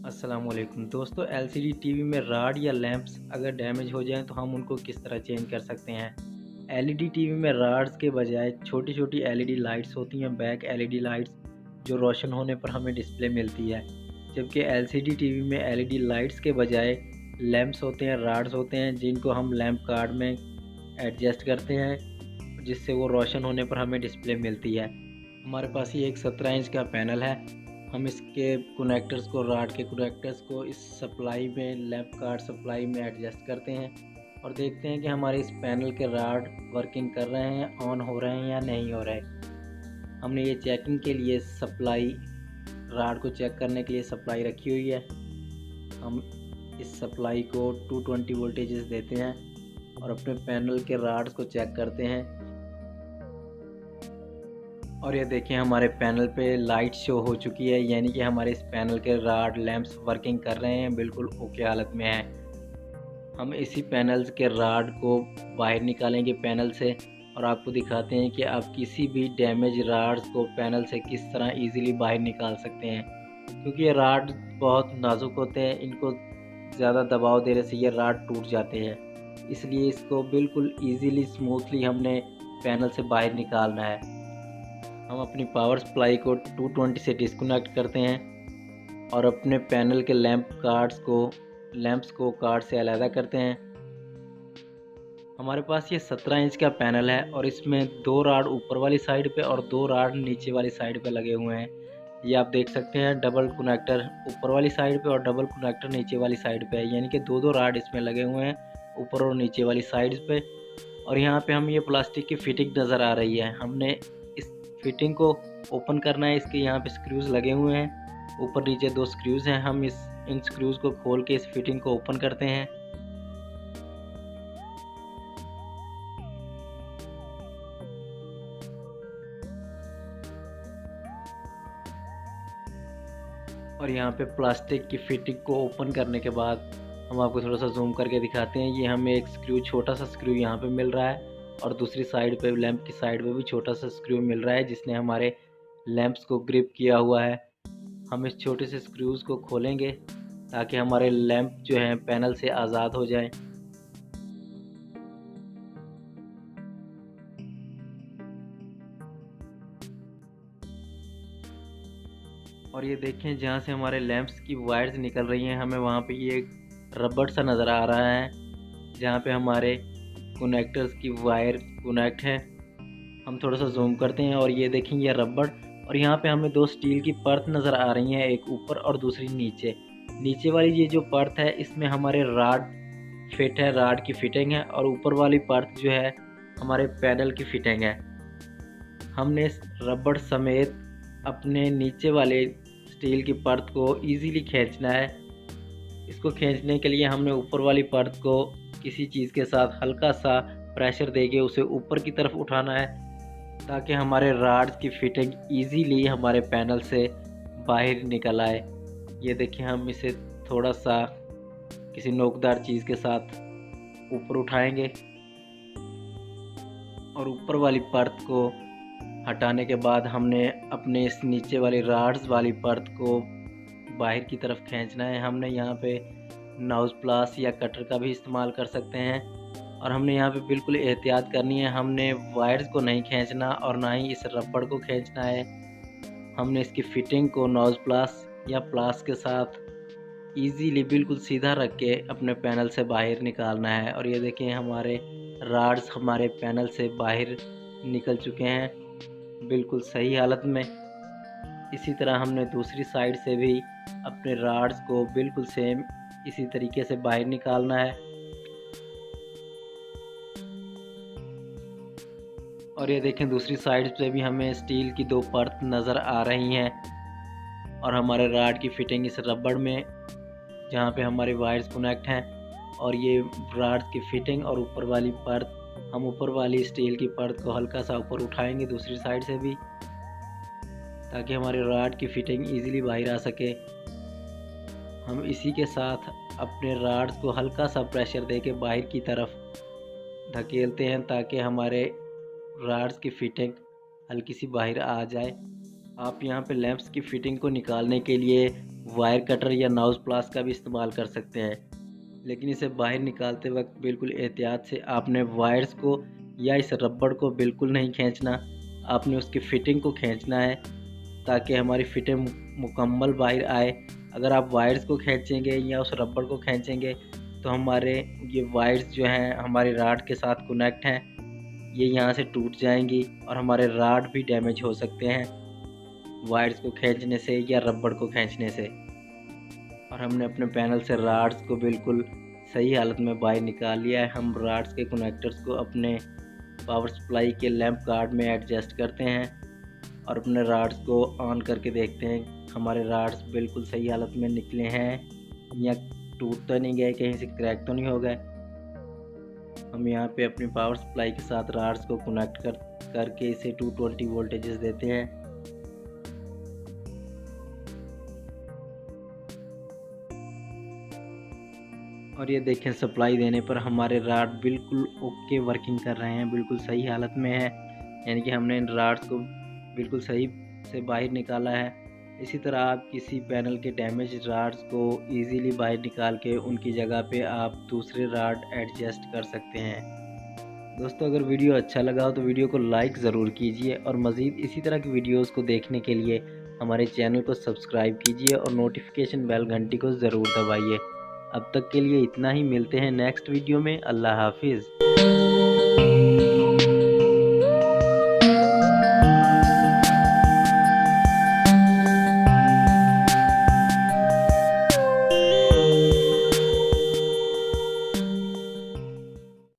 अस्सलाम वालेकुम दोस्तों, एलसीडी टीवी में राड या लैंप्स अगर डैमेज हो जाएं तो हम उनको किस तरह चेंज कर सकते हैं। एलईडी टीवी में राड्स के बजाय छोटी छोटी एलईडी लाइट्स होती हैं, बैक एलईडी लाइट्स जो रोशन होने पर हमें डिस्प्ले मिलती है। जबकि एलसीडी टीवी में एलईडी लाइट्स के बजाय लैंप्स होते हैं, राड्स होते हैं जिनको हम लैंप कार्ड में एडजस्ट करते हैं, जिससे वो रोशन होने पर हमें डिस्प्ले मिलती है। हमारे पास ये एक 17 इंच का पैनल है। हम इसके कनेक्टर्स को, राड के कनेक्टर्स को इस सप्लाई में, लैंप कार्ड सप्लाई में एडजस्ट करते हैं और देखते हैं कि हमारे इस पैनल के राड वर्किंग कर रहे हैं, ऑन हो रहे हैं या नहीं हो रहे। हमने ये चेकिंग के लिए सप्लाई, राड को चेक करने के लिए सप्लाई रखी हुई है। हम इस सप्लाई को 220 वोल्टेजेस देते हैं और अपने पैनल के राड्स को चेक करते हैं। और ये देखिए हमारे पैनल पे लाइट शो हो चुकी है, यानी कि हमारे इस पैनल के राड लैंप्स वर्किंग कर रहे हैं, बिल्कुल ओके हालत में है। हम इसी पैनल्स के राड को बाहर निकालेंगे पैनल से और आपको दिखाते हैं कि आप किसी भी डैमेज राड्स को पैनल से किस तरह इजीली बाहर निकाल सकते हैं। क्योंकि ये राड बहुत नाजुक होते हैं, इनको ज़्यादा दबाव देने से ये राड टूट जाते हैं, इसलिए इसको बिल्कुल ईजीली स्मूथली हमने पैनल से बाहर निकालना है। हम अपनी पावर सप्लाई को 220 से डिस्कनेक्ट करते हैं और अपने पैनल के लैंप्स को कार्ड से अलग करते हैं। हमारे पास ये 17 इंच का पैनल है और इसमें 2 राड ऊपर वाली साइड पे और 2 राड नीचे वाली साइड पे लगे हुए हैं। ये आप देख सकते हैं, डबल कनेक्टर ऊपर वाली साइड पे और डबल कनेक्टर नीचे वाली साइड पे है, यानी कि 2-2 राड इसमें लगे हुए हैं ऊपर और नीचे वाली साइड पे। और यहाँ पे हम ये प्लास्टिक की फिटिंग नज़र आ रही है, हमने फिटिंग को ओपन करना है। इसके यहाँ पे स्क्रूज लगे हुए हैं, ऊपर नीचे 2 स्क्रूज हैं। हम इन स्क्रूज को खोल के इस फिटिंग को ओपन करते हैं। और यहाँ पे प्लास्टिक की फिटिंग को ओपन करने के बाद हम आपको थोड़ा सा जूम करके दिखाते हैं। ये हमें एक स्क्रू, छोटा सा स्क्रू यहाँ पे मिल रहा है और दूसरी साइड पे, लैंप की साइड पे भी छोटा सा स्क्रू मिल रहा है जिसने हमारे लैंप्स को ग्रिप किया हुआ है। हम इस छोटे से स्क्रूज को खोलेंगे ताकि हमारे लैंप जो हैं पैनल से आज़ाद हो जाएं। और ये देखें, जहाँ से हमारे लैंप्स की वायर्स निकल रही हैं, हमें वहाँ पे ये रबड़ सा नज़र आ रहा है जहाँ पे हमारे कनेक्टर्स की वायर कनेक्ट है। हम थोड़ा सा जूम करते हैं और ये देखें, ये रबड़, और यहाँ पे हमें 2 स्टील की परत नज़र आ रही हैं, एक ऊपर और दूसरी नीचे। नीचे वाली ये जो परत है इसमें हमारे राड फिट है, राड की फिटिंग है, और ऊपर वाली परत जो है हमारे पैनल की फिटिंग है। हमने इस रबड़ समेत अपने नीचे वाले स्टील की परत को इजीली खींचना है। इसको खींचने के लिए हमने ऊपर वाली परत को किसी चीज़ के साथ हल्का सा प्रेशर देके उसे ऊपर की तरफ उठाना है ताकि हमारे राड्स की फिटिंग इजीली हमारे पैनल से बाहर निकल आए। ये देखिए, हम इसे थोड़ा सा किसी नोकदार चीज़ के साथ ऊपर उठाएंगे और ऊपर वाली परत को हटाने के बाद हमने अपने इस नीचे वाली राड्स वाली परत को बाहर की तरफ खींचना है। हमने यहाँ पे नाउज प्लास या कटर का भी इस्तेमाल कर सकते हैं और हमने यहाँ पे बिल्कुल एहतियात करनी है। हमने वायर्स को नहीं खींचना और ना ही इस रबड़ को खींचना है। हमने इसकी फिटिंग को नाउज प्लास या प्लास के साथ इजीली बिल्कुल सीधा रख के अपने पैनल से बाहर निकालना है। और ये देखें, हमारे राड्स हमारे पैनल से बाहर निकल चुके हैं बिल्कुल सही हालत में। इसी तरह हमने दूसरी साइड से भी अपने राड्स को बिल्कुल सेम इसी तरीके से बाहर निकालना है। और ये देखें, दूसरी साइड से भी हमें स्टील की 2 परत नज़र आ रही हैं और हमारे राड की फिटिंग इस रबड़ में, जहाँ पे हमारे वायर्स कनेक्ट हैं, और ये राड्स की फिटिंग और ऊपर वाली परत, हम ऊपर वाली स्टील की परत को हल्का सा ऊपर उठाएंगे दूसरी साइड से भी ताकि हमारे राड की फिटिंग इजीली बाहर आ सके। हम इसी के साथ अपने राड्स को हल्का सा प्रेशर देके बाहर की तरफ धकेलते हैं ताकि हमारे राड्स की फिटिंग हल्की सी बाहर आ जाए। आप यहाँ पे लैंप्स की फिटिंग को निकालने के लिए वायर कटर या नाउज प्लास का भी इस्तेमाल कर सकते हैं। लेकिन इसे बाहर निकालते वक्त बिल्कुल एहतियात से आपने वायर्स को या इस रबड़ को बिल्कुल नहीं खींचना, आपने उसकी फ़िटिंग को खींचना है ताकि हमारी फ़िटिंग मुकम्मल बाहर आए। अगर आप वायर्स को खींचेंगे या उस रबड़ को खींचेंगे तो हमारे ये वायर्स जो हैं हमारे राड के साथ कनेक्ट हैं, ये यहाँ से टूट जाएंगी और हमारे राड भी डैमेज हो सकते हैं वायर्स को खींचने से या रबड़ को खींचने से। और हमने अपने पैनल से राड्स को बिल्कुल सही हालत में बाहर निकाल लिया है। हम राड्स के कनेक्टर्स को अपने पावर सप्लाई के लैंप गार्ड में एडजस्ट करते हैं और अपने राड्स को ऑन करके देखते हैं हमारे राड्स बिल्कुल सही हालत में निकले हैं या टूट तो नहीं गए, कहीं से क्रैक तो नहीं हो गए। हम यहाँ पे अपनी पावर सप्लाई के साथ राड्स को कनेक्ट करके इसे 220 वोल्टेजेस देते हैं। और ये देखें सप्लाई देने पर हमारे राड बिल्कुल ओके वर्किंग कर रहे हैं, बिल्कुल सही हालत में है, यानी कि हमने इन राड्स को बिल्कुल सही से बाहर निकाला है। इसी तरह आप किसी पैनल के डैमेज राड्स को इजीली बाहर निकाल के उनकी जगह पे आप दूसरे राड एडजस्ट कर सकते हैं। दोस्तों अगर वीडियो अच्छा लगा हो तो वीडियो को लाइक ज़रूर कीजिए और मज़ीद इसी तरह की वीडियोस को देखने के लिए हमारे चैनल को सब्सक्राइब कीजिए और नोटिफिकेशन बेल घंटी को ज़रूर दबाइए। अब तक के लिए इतना ही, मिलते हैं नेक्स्ट वीडियो में। अल्लाह हाफिज़।